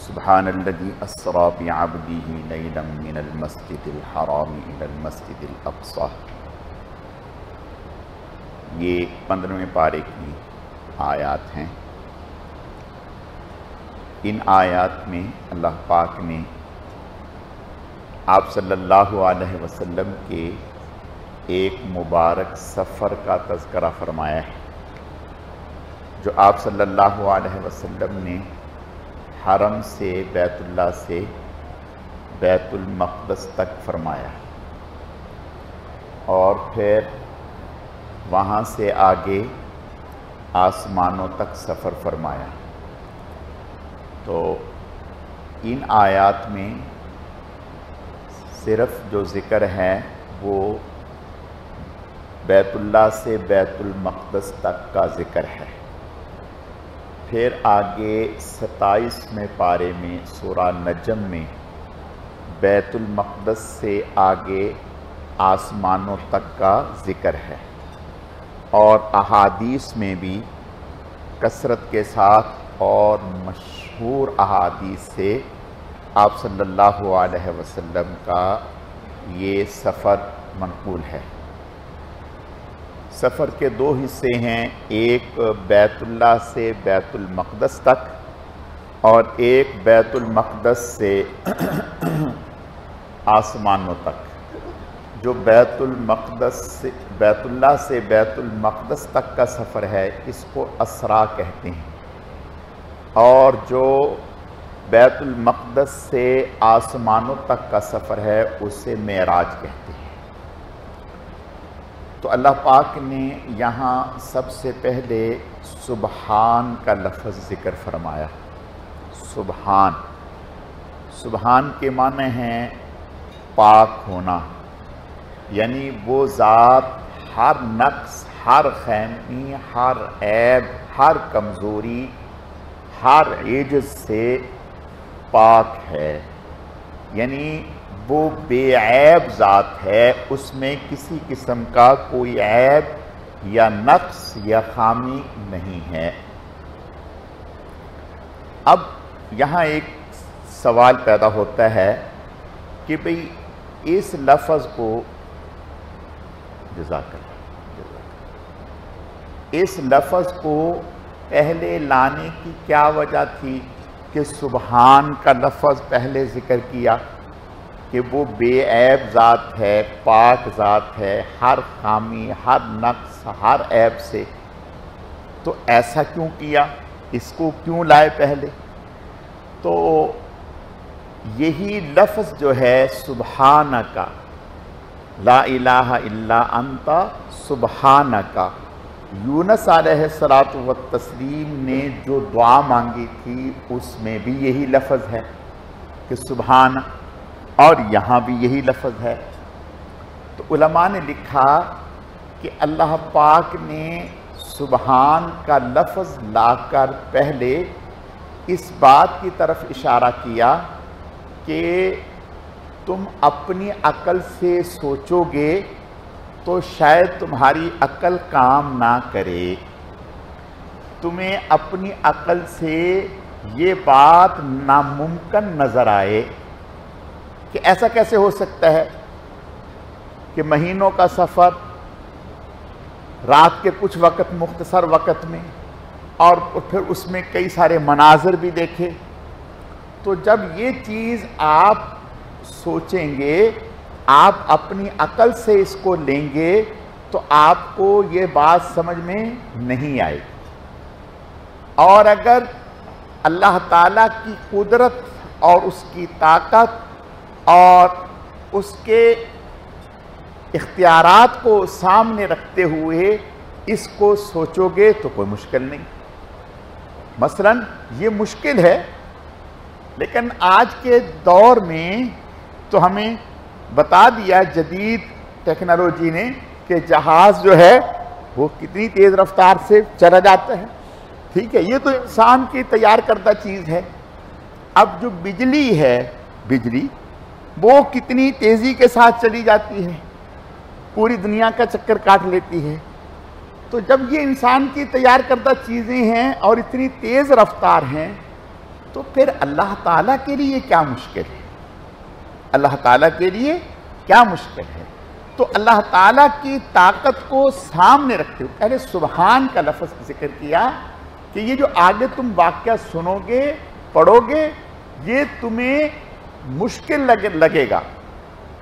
سبحانالذی اسریٰ بعبدہ لیلا من المسجد الحرام الی المسجد الاقصی۔ یہ 15ویں پارے کی آیات ہیں۔ ان آیات میں اللہ پاک نے آپ صلی اللہ علیہ وسلم کے ایک مبارک سفر کا تذکرہ فرمایا ہے، جو آپ صلی اللہ علیہ وسلم نے حرم سے بیت اللہ سے بیت المقدس تک فرمایا، اور پھر وہاں سے آگے آسمانوں تک سفر فرمایا۔ تو ان آیات میں صرف جو ذکر ہے وہ بیت اللہ سے بیت المقدس تک کا ذکر ہے۔ پھر آگے 27ویں پارے میں سورہ نجم میں بیت المقدس سے آگے آسمانوں تک کا ذکر ہے، اور احادیث میں بھی کثرت کے ساتھ اور مشہور احادیث سے آپ صلی اللہ علیہ وسلم کا یہ سفر منقول ہے۔ سفر کے دو حصے ہیں، ایک بیت اللہ سے بیت المقدس تک اور ایک بیت المقدس سے آسمانوں تک۔ جو بیت اللہ سے بیت المقدس تک کا سفر ہے اس کو اسراء کہتے ہیں، اور جو بیت المقدس سے آسمانوں تک کا سفر ہے اسے معراج کہتے ہیں۔ تو اللہ پاک نے یہاں سب سے پہلے سبحان کا لفظ ذکر فرمایا۔ سبحان، سبحان کے معنی ہیں پاک ہونا، یعنی وہ ذات ہر نقص، ہر خامی، ہر عیب، ہر کمزوری، ہر عجز سے پاک ہے، یعنی وہ بے عیب ذات ہے، اس میں کسی قسم کا کوئی عیب یا نقص یا خامی نہیں ہے۔ اب یہاں ایک سوال پیدا ہوتا ہے کہ بھئی اس لفظ کو اس لفظ کو پہلے لانے کی کیا وجہ تھی کہ سبحان کا لفظ پہلے ذکر کیا کہ وہ بے عیب ذات ہے، پاک ذات ہے، ہر خامی، ہر نقص، ہر عیب سے؟ تو ایسا کیوں کیا؟ اس کو کیوں لائے پہلے؟ تو یہی لفظ جو ہے سبحانک، لا الہ الا انت سبحانک، یونس علیہ السلام نے جو دعا مانگی تھی اس میں بھی یہی لفظ ہے کہ سبحان، اور یہاں بھی یہی لفظ ہے۔ تو علماء نے لکھا کہ اللہ پاک نے سبحان کا لفظ لا کر پہلے اس بات کی طرف اشارہ کیا کہ تم اپنی عقل سے سوچو گے تو شاید تمہاری عقل کام نہ کرے، تمہیں اپنی عقل سے یہ بات ناممکن نظر آئے کہ ایسا کیسے ہو سکتا ہے کہ مہینوں کا سفر رات کے کچھ وقت، مختصر وقت میں، اور پھر اس میں کئی سارے مناظر بھی دیکھے۔ تو جب یہ چیز آپ سوچیں گے، آپ اپنی عقل سے اس کو لیں گے تو آپ کو یہ بات سمجھ میں نہیں آئے گی۔ اور اگر اللہ تعالیٰ کی قدرت اور اس کی طاقت اور اس کے اختیارات کو سامنے رکھتے ہوئے اس کو سوچو گے تو کوئی مشکل نہیں۔ مثلاً یہ مشکل ہے، لیکن آج کے دور میں تو ہمیں بتا دیا جدید ٹیکنالوجی نے کہ جہاز جو ہے وہ کتنی تیز رفتار سے چلا جاتا ہے، ٹھیک ہے، یہ تو انسان کی تیار کردہ چیز ہے۔ اب جو بجلی ہے، بجلی وہ کتنی تیزی کے ساتھ چلی جاتی ہے، پوری دنیا کا چکر کاٹ لیتی ہے۔ تو جب یہ انسان کی تیار کردہ چیزیں ہیں اور اتنی تیز رفتار ہیں تو پھر اللہ تعالیٰ کے لیے کیا مشکل ہے؟ اللہ تعالیٰ کے لیے کیا مشکل ہے؟ تو اللہ تعالیٰ کی طاقت کو سامنے رکھتے ہوئے پہلے سبحان کا لفظ ذکر کیا کہ یہ جو آگے تم واقعہ سنو گے پڑھو گے یہ تمہیں مشکل لگے گا،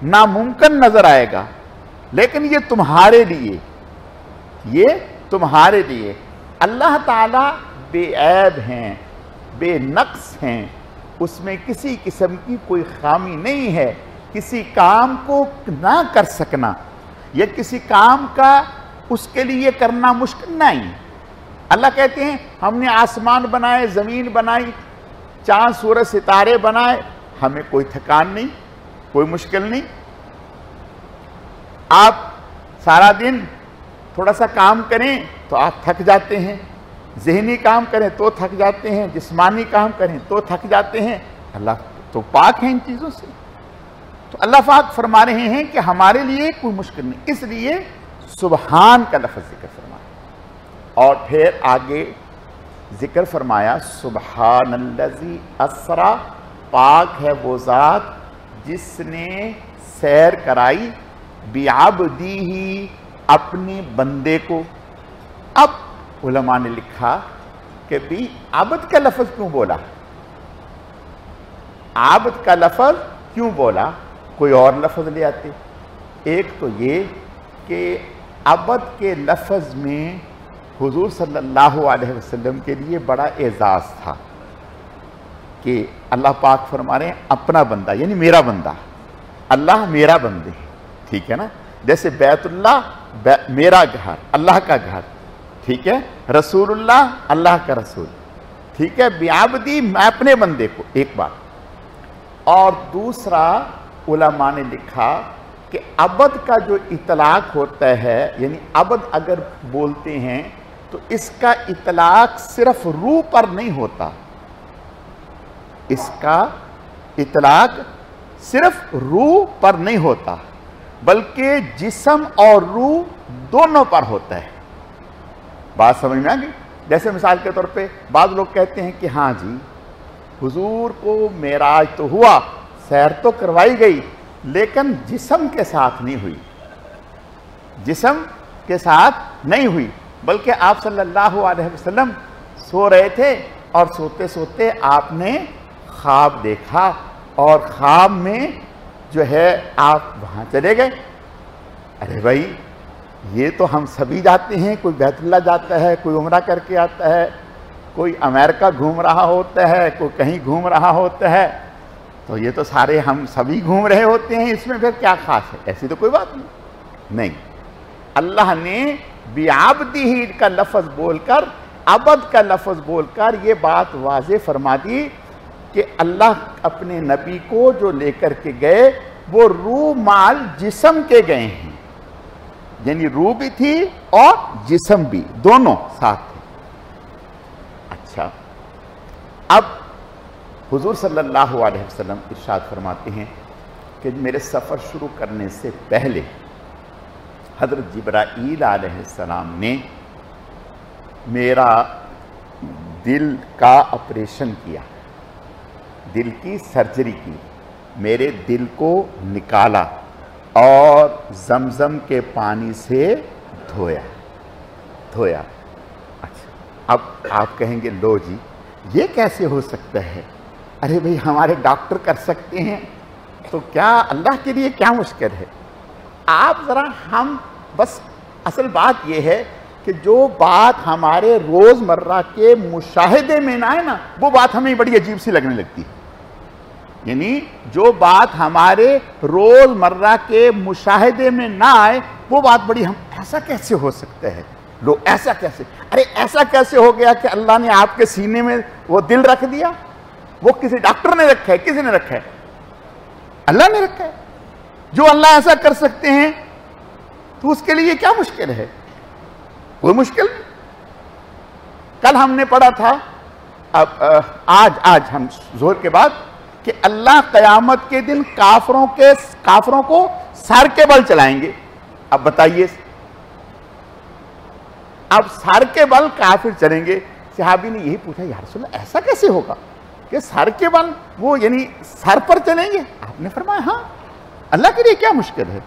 ناممکن نظر آئے گا، لیکن یہ تمہارے لیے اللہ تعالیٰ بے عیب ہیں، بے نقص ہیں، اس میں کسی قسم کی کوئی خامی نہیں ہے۔ کسی کام کو نہ کر سکنا یا کسی کام کا اس کے لیے کرنا مشکل نہیں۔ اللہ کہتے ہیں ہم نے آسمان بنائے، زمین بنائی، چاند سورج ستارے بنائے، ہمیں کوئی تھکان نہیں، کوئی مشکل نہیں۔ آپ سارا دن تھوڑا سا کام کریں تو آپ تھک جاتے ہیں، ذہنی کام کریں تو تھک جاتے ہیں، جسمانی کام کریں تو تھک جاتے ہیں۔ اللہ تو پاک ہے ان چیزوں سے۔ تو اللہ پاک فرما رہے ہیں کہ ہمارے لیے کوئی مشکل نہیں، اس لیے سبحان کا لفظ ذکر فرمایا۔ اور پھر آگے ذکر فرمایا سبحان الذی اسرا، پاک ہے وہ ذات جس نے سیر کرائی بعبدہ، اپنے بندے کو۔ اب علماء نے لکھا کہ بھی عبد کا لفظ کیوں بولا؟ عبد کا لفظ کیوں بولا؟ کوئی اور لفظ لے آتے۔ ایک تو یہ کہ عبد کے لفظ میں حضور صلی اللہ علیہ وسلم کے لیے بڑا اعزاز تھا کہ اللہ پاک فرما رہے ہیں اپنا بندہ، یعنی میرا بندہ، اللہ میرا بندے، ٹھیک ہے نا؟ جیسے بیت اللہ میرا گھر، اللہ کا گھر، ٹھیک ہے؟ رسول اللہ اللہ کا رسول، ٹھیک ہے؟ بعبدی، میں اپنے بندے کو، ایک بات۔ اور دوسرا علماء نے لکھا کہ عبد کا جو اطلاق ہوتا ہے، یعنی عبد اگر بولتے ہیں تو اس کا اطلاق صرف روح پر نہیں ہوتا، اس کا اطلاق صرف روح پر نہیں ہوتا بلکہ جسم اور روح دونوں پر ہوتا ہے۔ بات سمجھ میں آ گئی؟ جیسے مثال کے طور پہ بعض لوگ کہتے ہیں کہ ہاں جی حضور کو معراج تو ہوا، سیر تو کروائی گئی، لیکن جسم کے ساتھ نہیں ہوئی، جسم کے ساتھ نہیں ہوئی، بلکہ آپ صلی اللہ علیہ وسلم سو رہے تھے اور سوتے سوتے آپ نے خواب دیکھا اور خواب میں جو ہے آپ وہاں چلے گئے۔ ارے بھائی یہ تو ہم سبھی جاتے ہیں، کوئی بیت اللہ جاتا ہے، کوئی عمرہ کر کے آتا ہے، کوئی امریکہ گھوم رہا ہوتا ہے، کوئی کہیں گھوم رہا ہوتا ہے، تو یہ تو سارے ہم سبھی گھوم رہے ہوتے ہیں، اس میں پھر کیا خاص ہے؟ ایسی تو کوئی بات نہیں۔ اللہ نے بعبدہ کا لفظ بول کر، عبد کا لفظ بول کر یہ بات واضح فرما دی کہ اللہ اپنے نبی کو جو لے کر کے گئے وہ روح مال جسم کے گئے ہیں، یعنی روح بھی تھی اور جسم بھی، دونوں ساتھ تھے۔ اچھا، اب حضور صلی اللہ علیہ وسلم ارشاد فرماتے ہیں کہ میرے سفر شروع کرنے سے پہلے حضرت جبرائیل علیہ السلام نے میرا دل کا آپریشن کیا، دل کی سرجری کی، میرے دل کو نکالا اور زمزم کے پانی سے دھویا۔ اچھا، اب آپ کہیں گے لو جی یہ کیسے ہو سکتا ہے؟ ارے بھئی ہمارے ڈاکٹر کر سکتے ہیں تو کیا اللہ کے لیے کیا مشکل ہے؟ آپ ذرا ہم بس اصل بات یہ ہے کہ جو بات ہمارے روز مرہ کے مشاہدے میں نہ آئے نا، وہ بات ہمیں بڑی عجیب سی لگنے لگتی ہے۔ یعنی جو بات ہمارے روز مرہ کے مشاہدے میں نہ آئے وہ بات بڑی، ہم ایسا کیسے ہو سکتا ہے؟ لو ایسا کیسے؟ ارے ایسا کیسے ہو گیا کہ اللہ نے آپ کے سینے میں وہ دل رکھ دیا؟ وہ کسی ڈاکٹر نے رکھا ہے؟ کسی نے رکھا ہے؟ اللہ نے رکھا ہے۔ جو اللہ ایسا کر سکتے ہیں تو اس کے لیے کیا مشکل ہے؟ کوئی مشکل نہیں۔ کل ہم نے پڑھا تھا، آج ہم ظہر کے بعد، کہ اللہ قیامت کے دن کافروں کو سر کے بل چلائیں گے۔ اب بتائیے، اب سر کے بل کافر چلیں گے۔ صحابی نے یہی پوچھا یا رسول اللہ ایسا کیسے ہوگا؟ کہ سر کے بل وہ یعنی سر پر چلیں گے؟ آپ نے فرمایا ہاں، اللہ کے لیے کیا مشکل ہے؟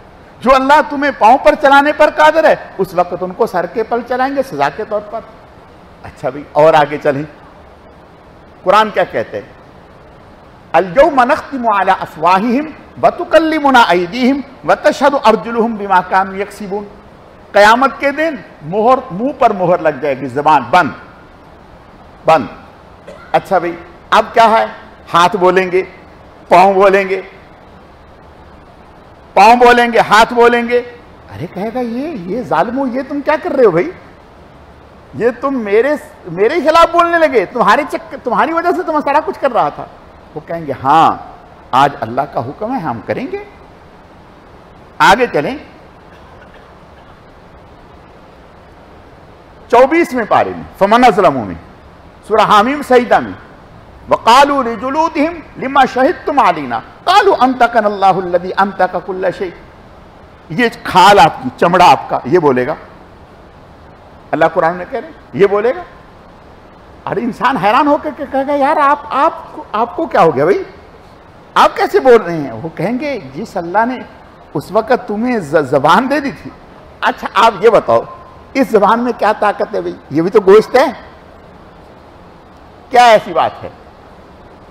جو اللہ تمہیں پاؤں پر چلانے پر قادر ہے اس وقت ان کو سر کے پل چلائیں گے سزا کے طور پر۔ اچھا بھائی اور آگے چلیں، قرآن کیا کہتے ہیں؟ اليوم نختم على افواہہم وتکلمنا ایدیہم وتشہد ارجلہم بما کانوا یکسبون۔ قیامت کے دن مہر، منہ پر مہر لگ جائے گی، زبان بند بند۔ اچھا بھائی اب کیا ہے؟ ہاتھ بولیں گے، پاؤں بولیں گے، پاؤں بولیں گے، ہاتھ بولیں گے۔ ارے کہے گا یہ ظالمو، یہ تم کیا کر رہے ہو بھائی؟ یہ تم میرے خلاف بولنے لگے، تمہاری وجہ سے تم سارا کچھ کر رہا تھا۔ وہ کہیں گے ہاں آج اللہ کا حکم ہے، ہم کریں گے۔ آگے چلیں 24ویں پارے میں، فمن اظلم میں، سورہ حامیم سجدہ میں، وقالوا لجلودہم لما شہدتم علینا قالوا انطقنا اللہ الذی انطق کل شیء۔ یہ کھال آپ کی، چمڑا آپ کا، یہ بولے گا؟ اللہ قرآن میں کہہ رہے ہیں یہ بولے گا؟ ارے انسان حیران ہو کے کہے گا یار آپ کو کیا ہو گیا بھائی، آپ کیسے بول رہے ہیں؟ وہ کہیں گے جس اللہ نے اس وقت تمہیں زبان دے دی تھی، اچھا آپ یہ بتاؤ اس زبان میں کیا طاقت ہے بھائی؟ یہ بھی تو گوشت ہے، کیا ایسی بات ہے؟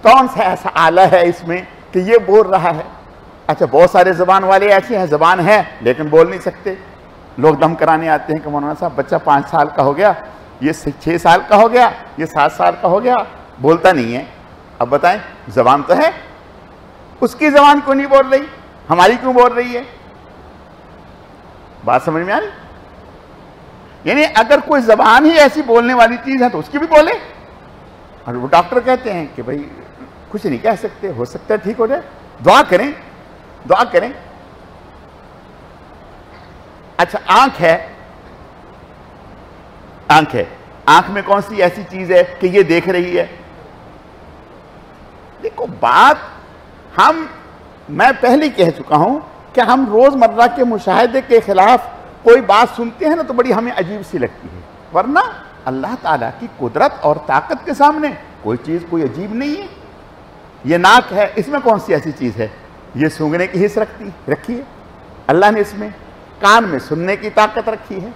کون سا ایسا آلہ ہے اس میں کہ یہ بول رہا ہے؟ اچھا بہت سارے زبان والے ایسے ہیں، زبان ہے لیکن بول نہیں سکتے۔ لوگ دم کرانے آتے ہیں کہ مولانا صاحب بچہ 5 سال کا ہو گیا، یہ 6 سال کا ہو گیا، یہ 7 سال کا ہو گیا، بولتا نہیں ہے۔ اب بتائیں زبان تو ہے، اس کی زبان کیوں نہیں بول رہی، ہماری کیوں بول رہی ہے؟ بات سمجھ میں آ رہی؟ یعنی اگر کوئی زبان ہی ایسی بولنے والی چیز ہے تو اس کی بھی بولے۔ اور وہ ڈاکٹر کہتے ہیں کہ بھائی کچھ نہیں کہہ سکتے، ہو سکتا ہے ٹھیک ہو جائے، دعا کریں دعا کریں۔ اچھا آنکھ ہے، آنکھ میں کون سی ایسی چیز ہے کہ یہ دیکھ رہی ہے؟ دیکھو بات میں پہلے کہہ چکا ہوں کہ ہم روز مرہ کے مشاہدے کے خلاف کوئی بات سنتے ہیں نا تو بڑی ہمیں عجیب سی لگتی ہے، ورنہ اللہ تعالیٰ کی قدرت اور طاقت کے سامنے کوئی چیز کوئی عجیب نہیں ہے۔ یہ ناک ہے، اس میں کون سی ایسی چیز ہے؟ یہ سونگنے کی حس رکھی ہے، اللہ نے اس میں کان میں سننے کی طاقت رکھی ہے۔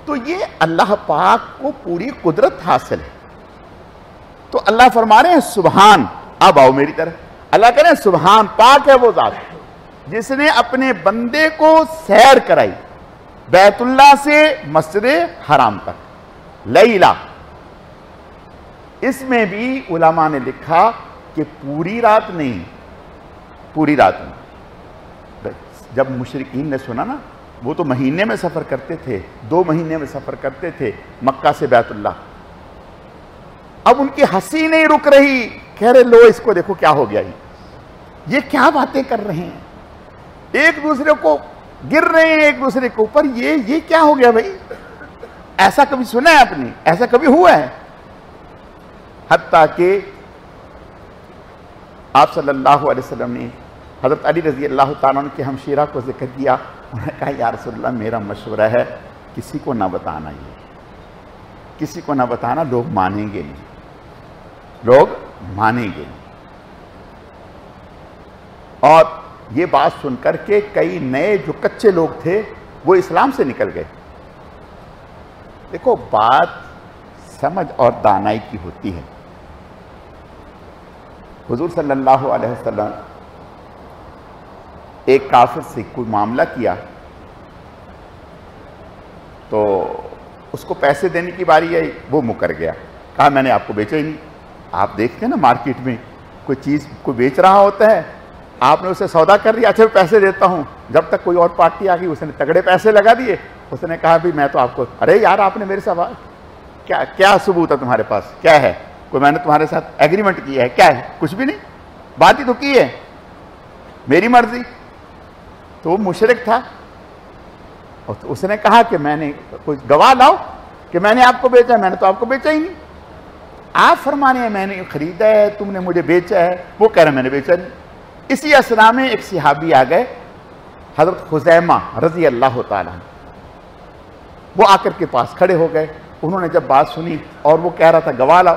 تو یہ اللہ پاک کو پوری قدرت حاصل ہے۔ تو اللہ فرما رہے ہیں سبحان، اب آؤ میری طرف، اللہ کہہ رہے ہیں سبحان، پاک ہے وہ ذات جس نے اپنے بندے کو سیر کرائی بیت اللہ سے مسجد حرام تک لیلا۔ اس میں بھی علماء نے لکھا کہ پوری رات نہیں، پوری رات نہیں۔ جب مشرکین نے سنا نا، وہ تو مہینے میں سفر کرتے تھے، 2 مہینے میں سفر کرتے تھے مکہ سے بیت اللہ۔ اب ان کی ہنسی نہیں رک رہی، کہہ رہے لو اس کو دیکھو کیا ہو گیا، یہ کیا باتیں کر رہے ہیں، ایک دوسرے کو گر رہے ہیں ایک دوسرے کے اوپر، یہ کیا ہو گیا بھائی؟ ایسا کبھی سنا ہے آپ نے؟ ایسا کبھی ہوا ہے؟ حتیٰ کہ آپ صلی اللہ علیہ وسلم نے حضرت علی رضی اللہ تعالیٰ عنہ کے ہمشیرہ کو ذکر کیا، انہوں نے کہا یا رسول اللہ میرا مشورہ ہے کسی کو نہ بتانا، یہ کسی کو نہ بتانا، لوگ مانیں گے نہیں، لوگ مانیں گے نہیں۔ اور یہ بات سن کر کے کئی نئے جو کچے لوگ تھے وہ اسلام سے نکل گئے۔ دیکھو بات سمجھ اور دانائی کی ہوتی ہے۔ حضور صلی اللہ علیہ وسلم ایک کافر سے کوئی معاملہ کیا تو اس کو پیسے دینے کی باری آئی، وہ مکر گیا، کہا میں نے آپ کو بیچا ہی نہیں۔ آپ دیکھتے ہیں نا مارکیٹ میں کوئی چیز کوئی بیچ رہا ہوتا ہے، آپ نے اسے سودا کر دیا، اچھا پیسے دیتا ہوں، جب تک کوئی اور پارٹی آ گئی اس نے تگڑے پیسے لگا دیے، اس نے کہا بھی میں تو آپ کو، ارے یار آپ نے میرے ساتھ کیا ثبوت ہے تمہارے پاس، کیا ہے کوئی میں نے تمہارے ساتھ ایگریمنٹ کیا ہے، کیا ہے؟ کچھ بھی نہیں، بات ہی تو کی ہے، میری مرضی۔ تو وہ مشرک تھا، اس نے کہا کہ میں نے کوئی گواہ لاؤ کہ میں نے آپ کو بیچا ہے، میں نے تو آپ کو بیچا ہی نہیں، آپ فرمانے ہیں میں نے خریدا ہے، تم نے مجھے بیچا ہے، وہ کہہ رہے میں نے بیچا نہیں۔ اسی اسنا میں ایک صحابی آ گئے حضرت خزیمہ رضی اللہ تعالیٰ، وہ آ کر کے پاس کھڑے ہو گئے، انہوں نے جب بات سنی اور وہ کہہ رہا تھا گواہ لاؤ،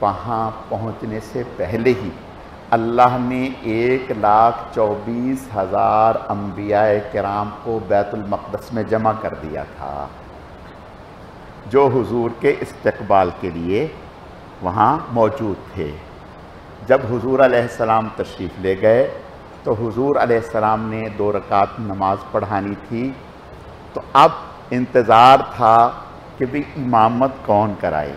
وہاں پہنچنے سے پہلے ہی اللہ نے 1,24,000 انبیاء کرام کو بیت المقدس میں جمع کر دیا تھا، جو حضور کے استقبال کے لیے وہاں موجود تھے۔ جب حضور علیہ السلام تشریف لے گئے تو حضور علیہ السلام نے 2 رکعت نماز پڑھانی تھی، تو اب انتظار تھا کہ بھی امامت کون کرائے۔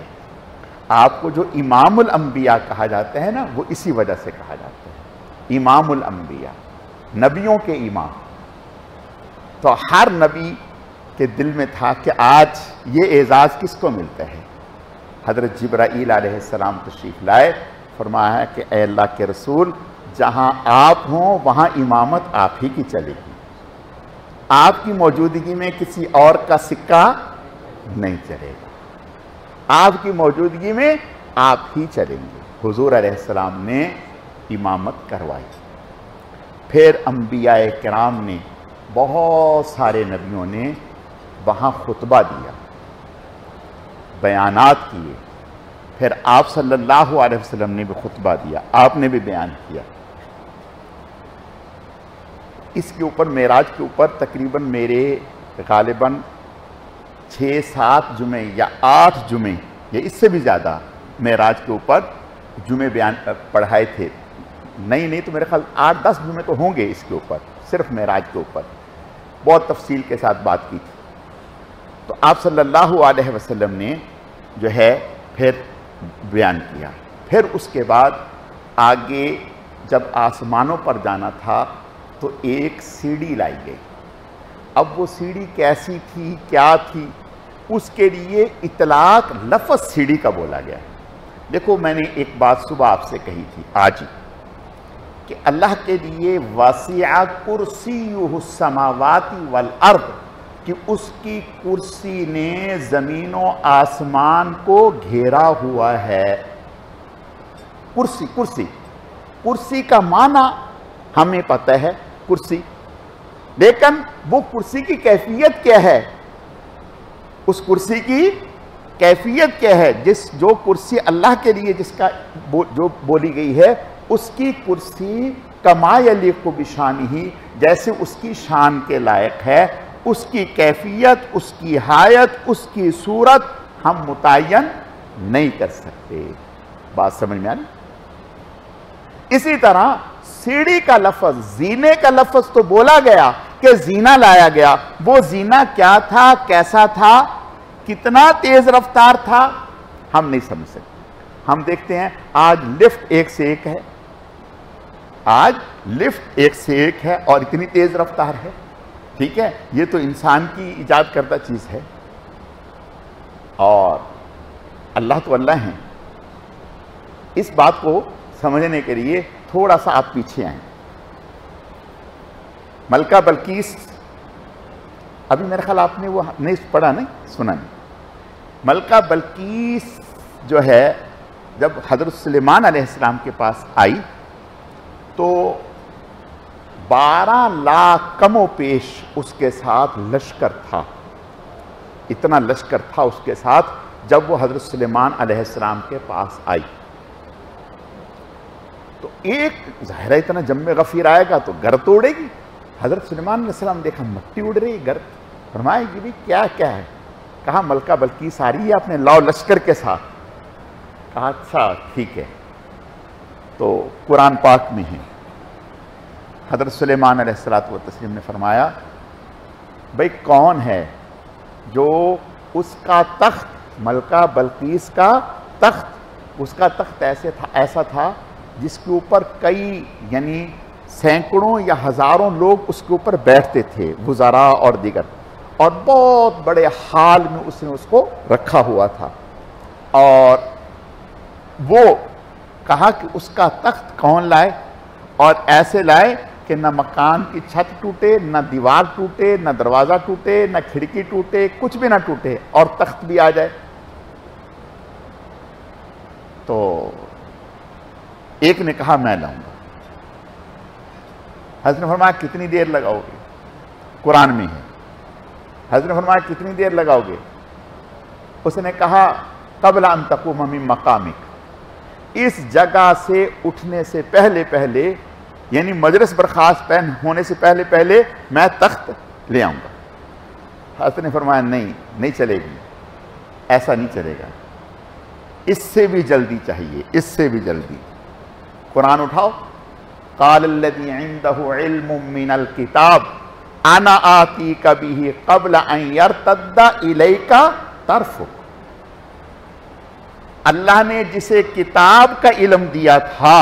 آپ کو جو امام الانبیاء کہا جاتا ہے نا، وہ اسی وجہ سے کہا جاتا ہے امام الانبیاء، نبیوں کے امام۔ تو ہر نبی کے دل میں تھا کہ آج یہ اعزاز کس کو ملتا ہے۔ حضرت جبرائیل علیہ السلام تشریف لائے، فرمایا ہے کہ اے اللہ کے رسول، جہاں آپ ہوں وہاں امامت آپ ہی کی چلے گی، آپ کی موجودگی میں کسی اور کا سکہ نہیں چلے گا، آپ کی موجودگی میں آپ ہی چلیں گے۔ حضور علیہ السلام نے امامت کروائی۔ پھر انبیاء کرام نے، بہت سارے نبیوں نے وہاں خطبہ دیا، بیانات کیے، پھر آپ صلی اللہ علیہ وسلم نے بھی خطبہ دیا، آپ نے بھی بیان کیا۔ اس کے اوپر، معراج کے اوپر تقریباً میرے غالباً 6-7 جمعے یا 8 جمعے یا اس سے بھی زیادہ معراج کے اوپر جمعے بیان پڑھائے تھے۔ نہیں تو میرے خیال 8-10 جمعے تو ہوں گے اس کے اوپر، صرف معراج کے اوپر بہت تفصیل کے ساتھ بات کی تھی۔ تو آپ صلی اللہ علیہ وسلم نے جو ہے پھر بیان کیا۔ پھر اس کے بعد آگے جب آسمانوں پر جانا تھا تو ایک سیڑھی لائی گئی۔ اب وہ سیڑھی کیسی تھی، کیا تھی، اس کے لیے اطلاق لفظ سیڑھی کا بولا گیا۔ دیکھو، میں نے ایک بات صبح آپ سے کہی تھی آج ہی، کہ اللہ کے لیے وسع کرسیہ السماوات والارض، کہ اس کی کرسی نے زمین و آسمان کو گھیرا ہوا ہے۔ کرسی کا معنی ہمیں پتہ ہے، کرسی، لیکن وہ کرسی کی کیفیت کیا ہے؟ اس کرسی کی کیفیت کیا ہے؟ جو کرسی اللہ کے لیے جس کا جو بولی گئی ہے، اس کی کرسی کما یلیق بشانہ، جیسے اس کی شان کے لائق ہے، اس کی کیفیت، اس کی حیت، اس کی صورت ہم متعین نہیں کر سکتے۔ بات سمجھ میں آئی؟ اسی طرح سیڑھی کا لفظ، زینے کا لفظ تو بولا گیا کہ زینہ لایا گیا، وہ زینہ کیا تھا، کیسا تھا، کتنا تیز رفتار تھا، ہم نہیں سمجھ سکتے۔ ہم دیکھتے ہیں آج لفٹ ایک سے ایک ہے، آج لفٹ ایک سے ایک ہے اور اتنی تیز رفتار ہے، ٹھیک ہے، یہ تو انسان کی ایجاد کردہ چیز ہے، اور اللہ تو اللہ ہیں۔ اس بات کو سمجھنے کے لیے تھوڑا سا آپ پیچھے آئیں۔ ملکہ بلقیس، ابھی میرے خیال آپ نے وہ نہیں پڑھا، نہیں سنا نہیں۔ ملکہ بلقیس جو ہے، جب حضرت سلیمان علیہ السلام کے پاس آئی تو 12 لاکھ کم و پیش اس کے ساتھ لشکر تھا، اتنا لشکر تھا اس کے ساتھ جب وہ حضرت سلیمان علیہ السلام کے پاس آئی۔ تو ایک ظاہر ہے اتنا جم میں غفیر آئے گا تو گر توڑے گی۔ حضرت سلیمان علیہ السلام دیکھا مٹی اڑ رہی، گر، فرمائے کہ کیا ہے؟ کہا ملکہ بلقیس آ رہی ہے اپنے لاؤ لشکر کے ساتھ۔ کہا اچھا ٹھیک ہے۔ تو قرآن پاک میں ہے، حضرت سلیمان علیہ السلام نے فرمایا، بھئی کون ہے جو اس کا تخت، ملکہ بلقیس کا تخت، اس کا تخت ایسا تھا جس کے اوپر کئی یعنی سینکڑوں یا ہزاروں لوگ اس کے اوپر بیٹھتے تھے، وزراء اور دیگر، اور بہت بڑے حال میں اس نے اس کو رکھا ہوا تھا۔ اور وہ کہا کہ اس کا تخت کون لائے، اور ایسے لائے کہ نہ مکان کی چھت ٹوٹے، نہ دیوار ٹوٹے، نہ دروازہ ٹوٹے، نہ کھڑکی ٹوٹے، کچھ بھی نہ ٹوٹے، اور تخت بھی آ جائے۔ تو ایک نے کہا میں لاؤں گا۔ حضرت نے فرمایا کتنی دیر لگاؤ گے؟ قرآن میں ہے۔ حضرت نے فرمایا کتنی دیر لگاؤ گے؟ اس نے کہا قبل ان تقوم من مقامک، اس جگہ سے اٹھنے سے پہلے پہلے، یعنی مجلس برخاست ہونے سے پہلے پہلے میں تخت لے آؤں گا۔ حضرت نے فرمایا نہیں چلے گی، ایسا نہیں چلے گا، اس سے بھی جلدی چاہیے، اس سے بھی جلدی۔ قرآن اٹھاؤ، قال الذی عنده علم من الکتاب انا آتیک بہ قبل ان یرتد الیک طرفک۔ اللہ نے جسے کتاب کا علم دیا تھا،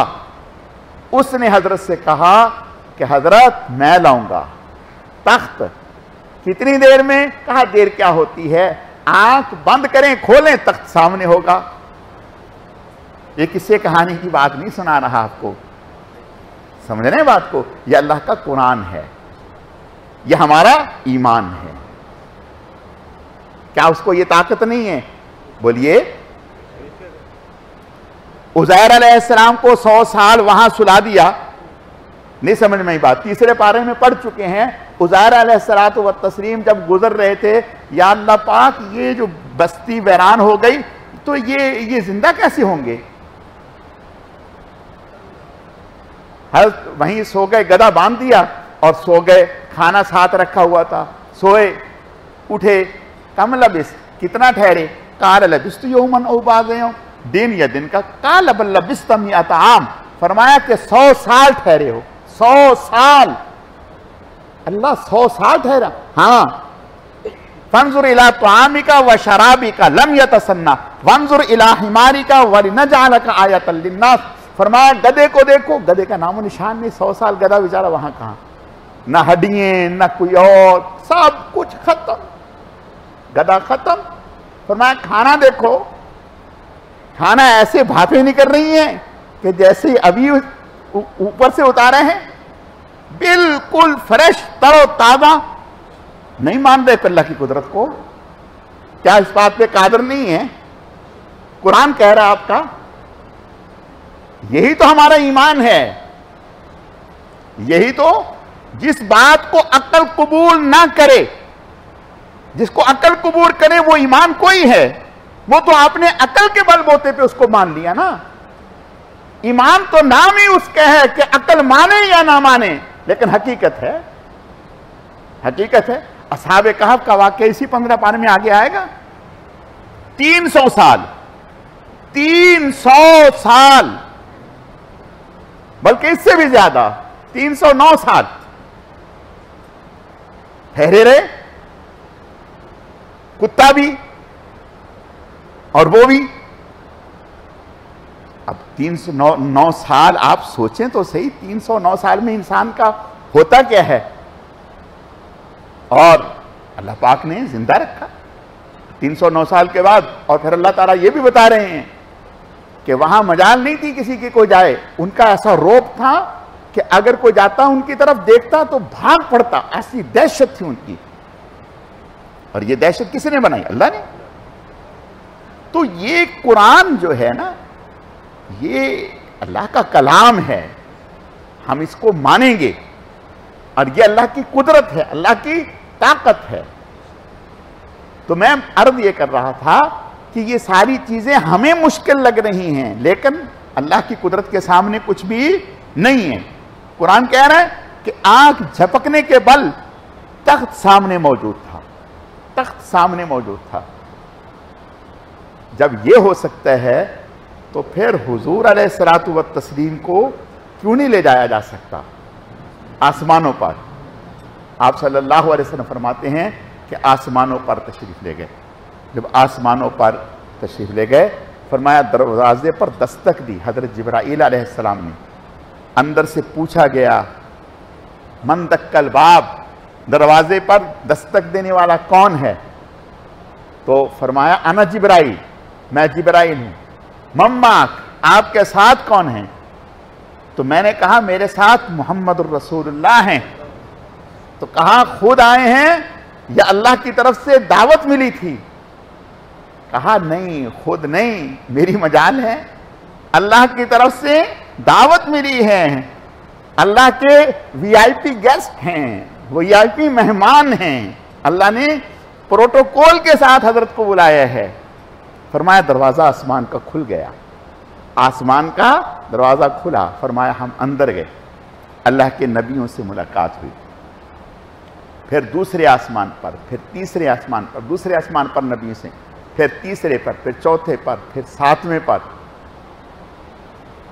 اس نے حضرت سے کہا کہ حضرت میں لاؤں گا تخت، کتنی دیر میں؟ کہا دیر کیا ہوتی ہے، آنکھ بند کریں کھولیں تخت سامنے ہوگا۔ یہ قصے کہانی کی بات نہیں سنا رہا آپ کو، سمجھ رہے ہیں بات کو؟ یہ اللہ کا قرآن ہے، یہ ہمارا ایمان ہے۔ کیا اس کو یہ طاقت نہیں ہے؟ بولیے۔ عزیر علیہ السلام کو 100 سال وہاں سلا دیا، نہیں سمجھ میں بات، تیسرے پارے میں پڑھ چکے ہیں۔ عزیر علیہ السلام جب گزر رہے تھے، یا اللہ پاک یہ جو بستی ویران ہو گئی تو یہ زندہ کیسے ہوں گے؟ حضرت وہیں سو گئے، گدھا باندھ دیا اور سو گئے، کھانا ساتھ رکھا ہوا تھا، سوئے، اٹھے، کم لبس، کتنا ٹھہرے؟ قال لبست یوما او بعض یوم، دن یا دن کا، قال بل لبست مئۃ عام، فرمایا کہ 100 سال ٹھہرے ہو، 100 سال۔ اللہ 100 سال ٹھہرا؟ ہاں۔ فانظر الی طعامک وشرابک لم یتسنہ وانظر الی حمارک ولنجعلک آیۃ للناس، فرمایا گدھے کو دیکھو، گدھے کا نام و نشان نہیں، 100 سال گدھا بیچارہ وہاں کہاں، نہ ہڈیاں نہ کوئی اور، سب کچھ ختم، گدھا ختم۔ فرمایا کھانا دیکھو، کھانا ایسے بھاپیں نہیں کر رہی ہیں کہ جیسے ابھی اوپر سے اتارے ہیں، بالکل فریش، تر و تازہ۔ نہیں مان رہے اللہ کی قدرت کو؟ کیا اس بات پہ قادر نہیں ہے؟ قرآن کہہ رہا آپ کا، یہی تو ہمارا ایمان ہے، یہی تو، جس بات کو عقل قبول نہ کرے، جس کو عقل قبول کرے وہ ایمان کوئی ہے؟ وہ تو آپ نے عقل کے بل بوتے پہ اس کو مان لیا نا۔ ایمان تو نام ہی اس کا ہے کہ عقل مانے یا نہ مانے، لیکن حقیقت ہے، حقیقت ہے۔ اصحاب کہف کا واقعہ اسی 15 پارے میں آگے آئے گا۔ 300 سال، 300 سال، بلکہ اس سے بھی زیادہ، 309 سال ٹھہرے رہے، کتا بھی اور وہ بھی۔ اب 309 سال آپ سوچیں تو صحیح، 309 سال میں انسان کا ہوتا کیا ہے؟ اور اللہ پاک نے زندہ رکھا 309 سال کے بعد، اور پھر اللہ تعالیٰ یہ بھی بتا رہے ہیں کہ وہاں مجال نہیں تھی کسی کی کوئی جائے، ان کا ایسا روب تھا کہ اگر کوئی جاتا ان کی طرف دیکھتا تو بھاگ پڑتا، ایسی دہشت تھی ان کی۔ اور یہ دہشت کس نے بنائی؟ اللہ نے۔ تو یہ قرآن جو ہے نا، یہ اللہ کا کلام ہے، ہم اس کو مانیں گے، اور یہ اللہ کی قدرت ہے، اللہ کی طاقت ہے۔ تو میں عرض یہ کر رہا تھا کہ یہ ساری چیزیں ہمیں مشکل لگ رہی ہیں، لیکن اللہ کی قدرت کے سامنے کچھ بھی نہیں ہے۔ قرآن کہہ رہا ہے کہ آنکھ جھپکنے کے بل تخت سامنے موجود تھا، تخت سامنے موجود تھا۔ جب یہ ہو سکتا ہے تو پھر حضور علیہ الصلوۃ والتسلیم کو کیوں نہیں لے جایا جا سکتا آسمانوں پر؟ آپ صلی اللہ علیہ وسلم فرماتے ہیں کہ آسمانوں پر تشریف لے گئے۔ جب آسمانوں پر تشریف لے گئے، فرمایا دروازے پر دستک دی حضرت جبرائیل علیہ السلام نے۔ اندر سے پوچھا گیا من دق الباب، دروازے پر دستک دینے والا کون ہے؟ تو فرمایا انا جبرائیل، میں جبرائیل ہوں۔ مماک، آپ کے ساتھ کون ہیں؟ تو میں نے کہا میرے ساتھ محمد الرسول اللہ ہیں۔ تو کہا خود آئے ہیں یا اللہ کی طرف سے دعوت ملی تھی؟ کہا نہیں، خود نہیں، میری مجال ہے، اللہ کی طرف سے دعوت ملی ہے، اللہ کے وی آئی پی گیسٹ ہیں، وی آئی پی مہمان ہیں، اللہ نے پروٹوکول کے ساتھ حضرت کو بلایا ہے۔ فرمایا دروازہ آسمان کا کھل گیا، آسمان کا دروازہ کھلا، فرمایا ہم اندر گئے، اللہ کے نبیوں سے ملاقات ہوئی، پھر دوسرے آسمان پر، پھر تیسرے آسمان پر، دوسرے آسمان پر نبی سے، پھر تیسرے پر، پھر چوتھے پر، پھر ساتویں پر،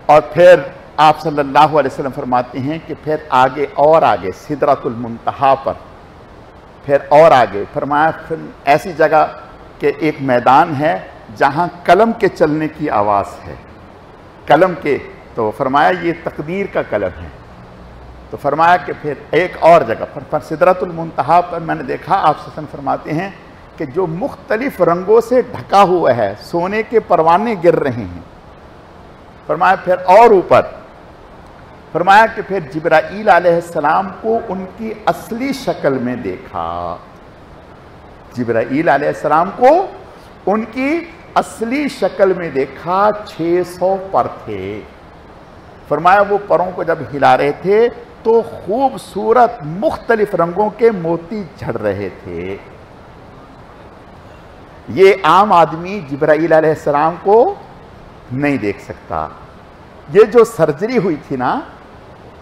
اور پھر آپ صلی اللہ علیہ وسلم فرماتے ہیں کہ پھر آگے اور آگے سدرۃ المنتہا پر، پھر اور آگے، فرمایا پھر ایسی جگہ کہ ایک میدان ہے جہاں قلم کے چلنے کی آواز ہے، قلم کے، تو فرمایا یہ تقدیر کا قلم ہے۔ تو فرمایا کہ پھر ایک اور جگہ پر سدرۃ المنتہا پر میں نے دیکھا، آپ صلی اللہ علیہ وسلم فرماتے ہیں کہ جو مختلف رنگوں سے ڈھکا ہوا ہے، سونے کے پروانے گر رہے ہیں۔ فرمایا پھر اور اوپر، فرمایا کہ پھر جبرائیل علیہ السلام کو ان کی اصلی شکل میں دیکھا، جبرائیل علیہ السلام کو ان کی اصلی شکل میں دیکھا، 600 پر تھے۔ فرمایا وہ پروں کو جب ہلا رہے تھے تو خوبصورت مختلف رنگوں کے موتی جھڑ رہے تھے۔ یہ عام آدمی جبرائیل علیہ السلام کو نہیں دیکھ سکتا۔ یہ جو سرجری ہوئی تھی نا،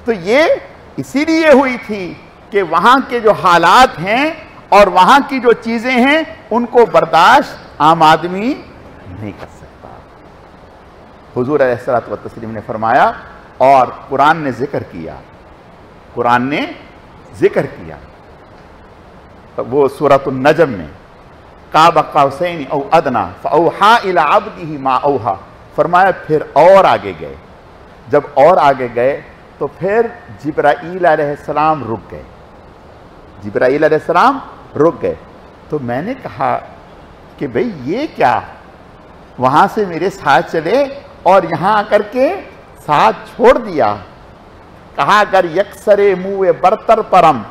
تو یہ اسی لیے ہوئی تھی کہ وہاں کے جو حالات ہیں اور وہاں کی جو چیزیں ہیں ان کو برداشت عام آدمی نہیں کر سکتا۔ حضور علیہ الصلوۃ والتسلیم نے فرمایا، اور قرآن نے ذکر کیا، قرآن نے ذکر کیا، وہ سورۃ النجم میں، قاب قوسین او ادنی فاوحی الی عبدہ ما اوحی، فرمایا پھر اور آگے گئے، جب اور آگے گئے تو پھر جبرائیل علیہ السلام رک گئے، جبرائیل علیہ السلام رک گئے۔ تو میں نے کہا کہ بھئی یہ کیا، وہاں سے میرے ساتھ چلے اور یہاں آ کر کے ساتھ چھوڑ دیا۔ کہا اگر یکسر منہ برتر پرم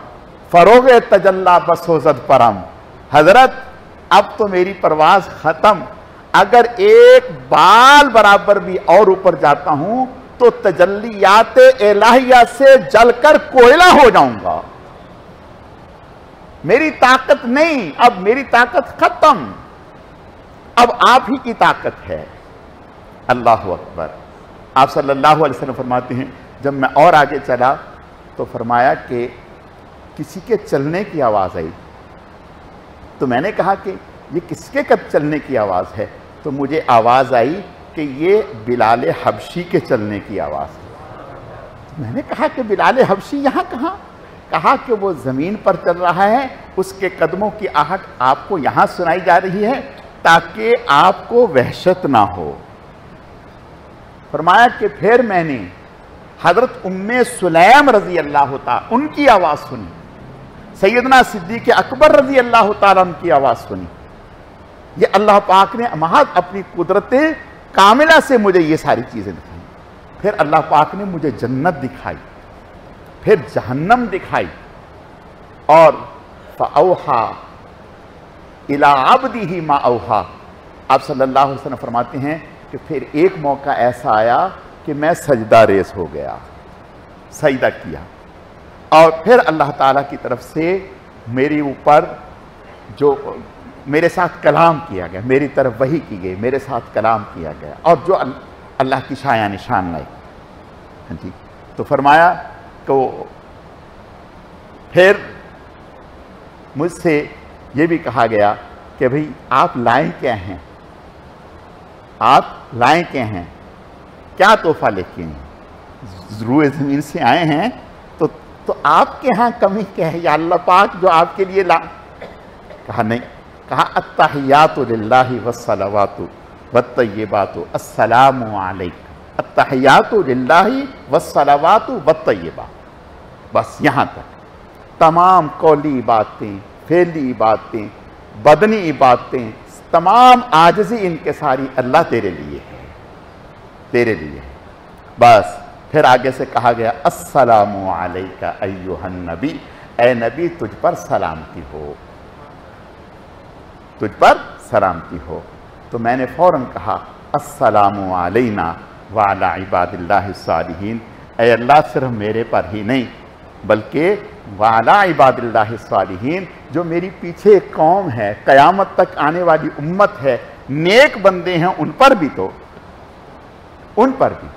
فروغ تجلا بسوزد پرم، حضرت اب تو میری پرواز ختم، اگر ایک بال برابر بھی اور اوپر جاتا ہوں تو تجلیات الہیہ سے جل کر کوئلہ ہو جاؤں گا، میری طاقت نہیں، اب میری طاقت ختم، اب آپ ہی کی طاقت ہے۔ اللہ اکبر۔ آپ صلی اللہ علیہ وسلم فرماتے ہیں جب میں اور آگے چلا تو فرمایا کہ کسی کے چلنے کی آواز آئی، تو میں نے کہا کہ یہ کس کے قد چلنے کی آواز ہے؟ تو مجھے آواز آئی کہ یہ بلال حبشی کے چلنے کی آواز ہے۔ میں نے کہا کہ بلال حبشی یہاں کہاں؟ کہا کہ وہ زمین پر چل رہا ہے، اس کے قدموں کی آہٹ آپ کو یہاں سنائی جا رہی ہے تاکہ آپ کو وحشت نہ ہو۔ فرمایا کہ پھر میں نے حضرت ام سلیم رضی اللہ تعالیٰ ان کی آواز سنی، سیدنا صدیق اکبر رضی اللہ تعالیٰ عنہ کی آواز سنی۔ یہ اللہ پاک نے محض اپنی قدرت کاملہ سے مجھے یہ ساری چیزیں دکھائیں۔ پھر اللہ پاک نے مجھے جنت دکھائی، پھر جہنم دکھائی، اور فَأَوْحَى إِلَىٰ عَبْدِهِ مَا أَوْحَى۔ آپ صلی اللہ علیہ وسلم فرماتے ہیں کہ پھر ایک موقع ایسا آیا کہ میں سجدہ ریز ہو گیا، سجدہ کیا، اور پھر اللہ تعالیٰ کی طرف سے میری اوپر جو میرے ساتھ کلام کیا گیا، میری طرف وحی کی گئی، میرے ساتھ کلام کیا گیا، اور جو اللہ کی شایع نشان لائی۔ جی تو فرمایا کہ پھر مجھ سے یہ بھی کہا گیا کہ بھئی آپ لائیں کیا ہیں، آپ لائیں کیا ہیں، کیا تحفہ لے کے ہیں؟ روئے زمین سے آئے ہیں تو آپ کے ہاں کمی کیا ہے یا اللہ پاک جو آپ کے لیے کہا نہیں، کہا التحیات للہ والصلوات والطیبات السلام علیکم، التحیات للہ والصلوات والطیبات، بس یہاں تک۔ تمام قولی باتیں، فعلی باتیں، بدنی باتیں، تمام عاجزی انکساری اللہ تیرے لیے ہے، تیرے لیے ہے۔ بس پھر آگے سے کہا گیا السلام علیک ایھا النبی، اے نبی تجھ پر سلامتی ہو، تجھ پر سلامتی ہو۔ تو میں نے فوراً کہا السلام علینا وعلی عباد اللہ الصالحین، اے اللہ صرف میرے پر ہی نہیں بلکہ وعلی عباد اللہ الصالحین، جو میری پیچھے ایک قوم ہے، قیامت تک آنے والی امت ہے، نیک بندے ہیں، ان پر بھی تو ان پر بھی۔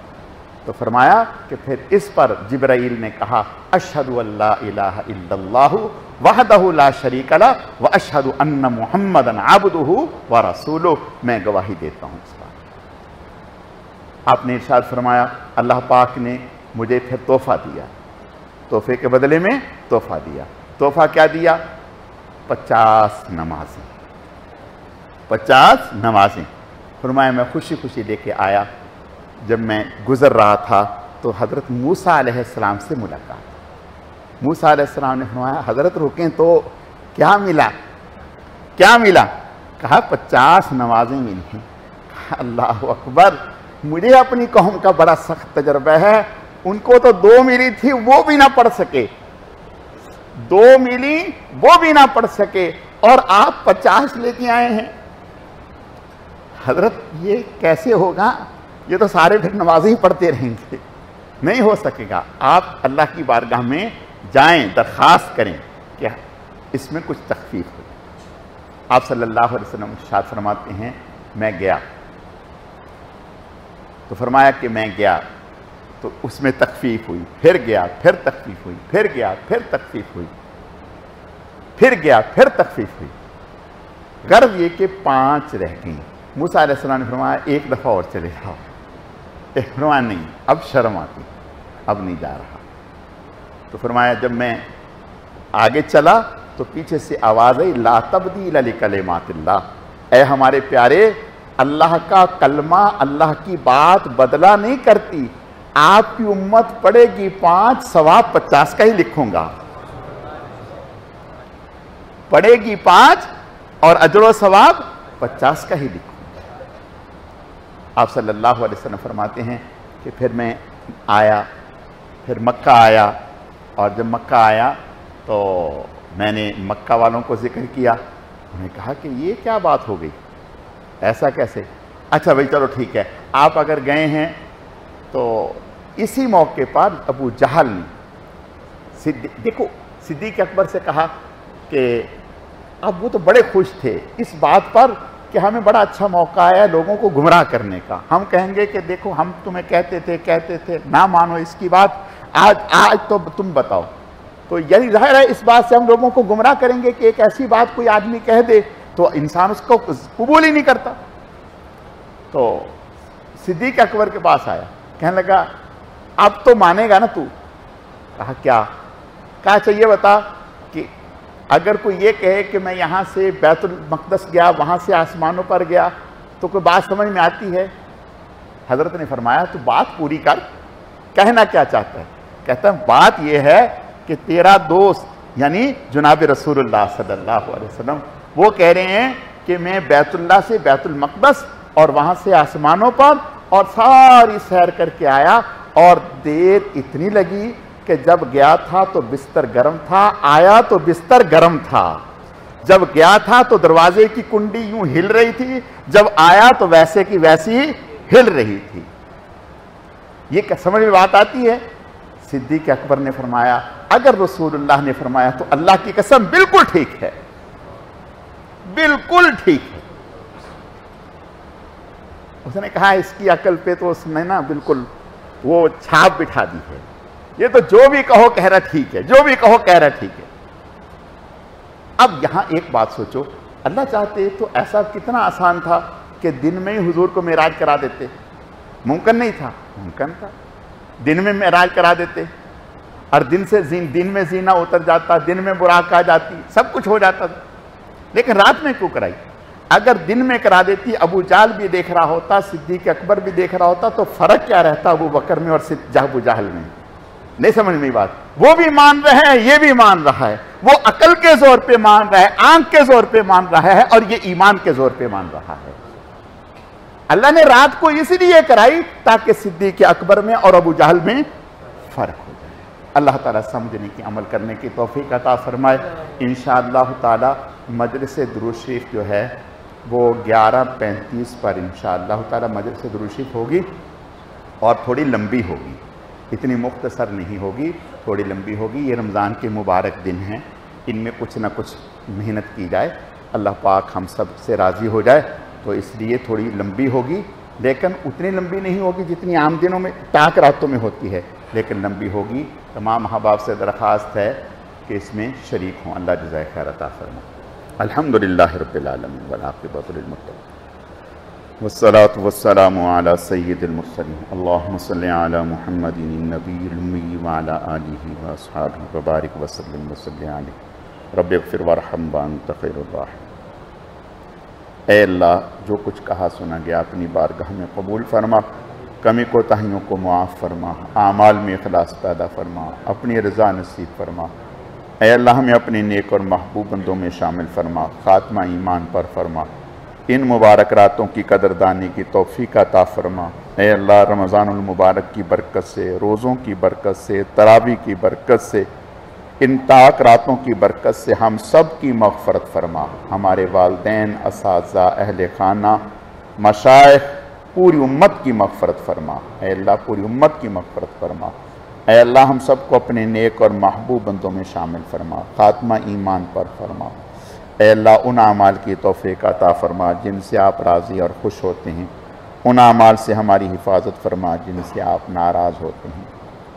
تو فرمایا کہ پھر اس پر جبرائیل نے کہا اشہد اللہ الہ الا اللہ وحدہ لا شریک لہ واشہد ان محمدا عبدہ ورسولہ، میں گواہی دیتا ہوں اس بات۔ آپ نے ارشاد فرمایا اللہ پاک نے مجھے پھر تحفہ دیا، تحفے کے بدلے میں تحفہ دیا۔ تحفہ کیا دیا؟ 50 نمازیں، 50 نمازیں۔ فرمایا میں خوشی خوشی لے کے آیا، جب میں گزر رہا تھا تو حضرت موسیٰ علیہ السلام سے ملاقات۔ موسیٰ علیہ السلام نے فرمایا حضرت رکیں تو کیا ملا؟ کیا ملا؟ کہا 50 نمازیں ملی ہیں۔ کہا اللہ اکبر، مجھے اپنی قوم کا بڑا سخت تجربہ ہے، ان کو تو 2 ملی تھی وہ بھی نہ پڑھ سکے، 2 ملی وہ بھی نہ پڑھ سکے، اور آپ 50 لے کے آئے ہیں۔ حضرت یہ کیسے ہوگا؟ یہ تو سارے پھر نمازیں ہی پڑھتے رہیں گے، نہیں ہو سکے گا۔ آپ اللہ کی بارگاہ میں جائیں، درخواست کریں کہ اس میں کچھ تخفیف ہو۔ آپ صلی اللہ علیہ وسلم ارشاد فرماتے ہیں میں گیا، تو فرمایا کہ میں گیا تو اس میں تخفیف ہوئی، پھر گیا پھر تخفیف ہوئی، پھر گیا پھر تخفیف ہوئی، پھر گیا پھر تخفیف ہوئی۔ غرض یہ کہ 5 رہ گئیں۔ موسیٰ علیہ السلام نے فرمایا 1 دفعہ اور چلے جاؤ۔ فرمایا نہیں، اب شرم آتی، اب نہیں جا رہا۔ تو فرمایا جب میں آگے چلا تو پیچھے سے آواز آئی لا تبدیل لکلمات اللہ، اے ہمارے پیارے، اللہ کا کلمہ، اللہ کی بات بدلا نہیں کرتی۔ آپ کی امت پڑھے گی 5، ثواب 50 کا ہی لکھوں گا، پڑھے گی 5 اور اجر و ثواب 50 کا ہی لکھوں گا۔ آپ صلی اللہ علیہ وسلم فرماتے ہیں کہ پھر میں آیا، پھر مکہ آیا، اور جب مکہ آیا تو میں نے مکہ والوں کو ذکر کیا۔ انہوں نے کہا کہ یہ کیا بات ہو گئی، ایسا کیسے؟ اچھا بھائی چلو ٹھیک ہے، آپ اگر گئے ہیں تو اسی موقع پر ابو جہل نے دیکھو صدیق اکبر سے کہا کہ اب وہ تو بڑے خوش تھے اس بات پر کہ ہمیں بڑا اچھا موقع آیا لوگوں کو گمراہ کرنے کا۔ ہم کہیں گے کہ دیکھو ہم تمہیں کہتے تھے نہ مانو اس کی بات، آج تو تم بتاؤ۔ تو یعنی ظاہر ہے اس بات سے ہم لوگوں کو گمراہ کریں گے کہ ایک ایسی بات کوئی آدمی کہہ دے تو انسان اس کو قبول ہی نہیں کرتا۔ تو صدیق اکبر کے پاس آیا، کہنے لگا اب تو مانے گا نا تو؟ کہا کیا؟ کہا چاہیے بتا کہ اگر کوئی یہ کہے کہ میں یہاں سے بیت المقدس گیا، وہاں سے آسمانوں پر گیا، تو کوئی بات سمجھ میں آتی ہے؟ حضرت نے فرمایا تو بات پوری کر، کہنا کیا چاہتا ہے؟ کہتا ہے بات یہ ہے کہ تیرا دوست یعنی جناب رسول اللہ صلی اللہ علیہ وسلم وہ کہہ رہے ہیں کہ میں بیت اللہ سے بیت المقدس اور وہاں سے آسمانوں پر اور ساری سیر کر کے آیا، اور دیر اتنی لگی کہ جب گیا تھا تو بستر گرم تھا، آیا تو بستر گرم تھا، جب گیا تھا تو دروازے کی کنڈی یوں ہل رہی تھی، جب آیا تو ویسے کی ویسی ہل رہی تھی۔ یہ سمجھ میں بات آتی ہے؟ صدیق اکبر نے فرمایا اگر رسول اللہ نے فرمایا تو اللہ کی قسم بالکل ٹھیک ہے، بالکل ٹھیک ہے۔ اس نے کہا اس کی عقل پہ تو اس نے نا بالکل وہ چھاپ بٹھا دی ہے، یہ تو جو بھی کہو کہہ رہا ٹھیک ہے، جو بھی کہو کہہ رہا ٹھیک ہے۔ اب یہاں ایک بات سوچو، اللہ چاہتے تو ایسا کتنا آسان تھا کہ دن میں ہی حضور کو معراج کرا دیتے، ممکن نہیں تھا؟ ممکن تھا، دن میں معراج کرا دیتے، اور دن میں زینہ اتر جاتا، دن میں براق آ جاتی، سب کچھ ہو جاتا تھا، لیکن رات میں کیوں کرائی؟ اگر دن میں کرا دیتی، ابو جہل بھی دیکھ رہا ہوتا، صدیق اکبر بھی دیکھ رہا ہوتا، تو فرق کیا رہتا ابو بکر میں اور ابو جہل میں؟ نہیں سمجھ میں بات؟ وہ بھی مان رہے ہیں، یہ بھی مان رہا ہے، وہ عقل کے زور پہ مان رہا ہے، آنکھ کے زور پہ مان رہا ہے، اور یہ ایمان کے زور پہ مان رہا ہے۔ اللہ نے رات کو اس لیے کرائی تاکہ صدیق اکبر میں اور ابو جہل میں فرق ہو جائے۔ اللہ تعالیٰ سمجھنے کی، عمل کرنے کی توفیق عطا فرمائے۔ انشاءاللہ تعالیٰ مجلس درود شریف جو ہے وہ 11:35 پر انشاءاللہ تعالیٰ مجلس درود شریف ہوگی، اور تھوڑی لمبی ہوگی، اتنی مختصر نہیں ہوگی، تھوڑی لمبی ہوگی۔ یہ رمضان کے مبارک دن ہیں، ان میں کچھ نہ کچھ محنت کی جائے، اللہ پاک ہم سب سے راضی ہو جائے، تو اس لیے تھوڑی لمبی ہوگی، لیکن اتنی لمبی نہیں ہوگی جتنی عام دنوں میں طاق راتوں میں ہوتی ہے، لیکن لمبی ہوگی۔ تمام احباب سے درخواست ہے کہ اس میں شریک ہوں۔ اللہ جزائے خیر عطا فرمائے۔ الحمدللہ رب العالمین والعاقبۃ للمتقین والصلاة والسلام علی سید المرسلین اللہم صلی علی محمد النبی الامی وعلی آلہ واصحابہ وبارک وسلم وصلی علیہ رب اغفر وارحم وانت خیر الراحمین۔ اے اللہ، جو کچھ کہا سنا گیا اپنی بارگاہ میں قبول فرما، کمی کوتاہیوں کو معاف فرما، اعمال میں اخلاص پیدا فرما، اپنی رضا نصیب فرما۔ اے اللہ، ہمیں اپنے نیک اور محبوب بندوں میں شامل فرما، خاتمہ ایمان پر فرما، ان مبارک راتوں کی قدردانی کی توفیق عطا فرما۔ اے اللہ، رمضان المبارک کی برکت سے، روزوں کی برکت سے، تراویح کی برکت سے، ان طاق راتوں کی برکت سے ہم سب کی مغفرت فرما۔ ہمارے والدین، اساتذہ، اہل خانہ، مشائخ، پوری امت کی مغفرت فرما۔ اے اللہ، پوری امت کی مغفرت فرما۔ اے اللہ، ہم سب کو اپنے نیک اور محبوب بندوں میں شامل فرما، خاتمہ ایمان پر فرما۔ اے اللہ، ان اعمال کی توفیق عطا فرما جن سے آپ راضی اور خوش ہوتے ہیں، ان اعمال سے ہماری حفاظت فرما جن سے آپ ناراض ہوتے ہیں۔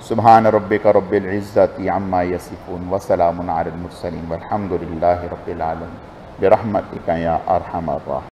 سبحان ربک رب العزت عما یصفون وسلام علی المرسلین والحمد للہ رب العالمین برحمتک یا ارحم الراحمین۔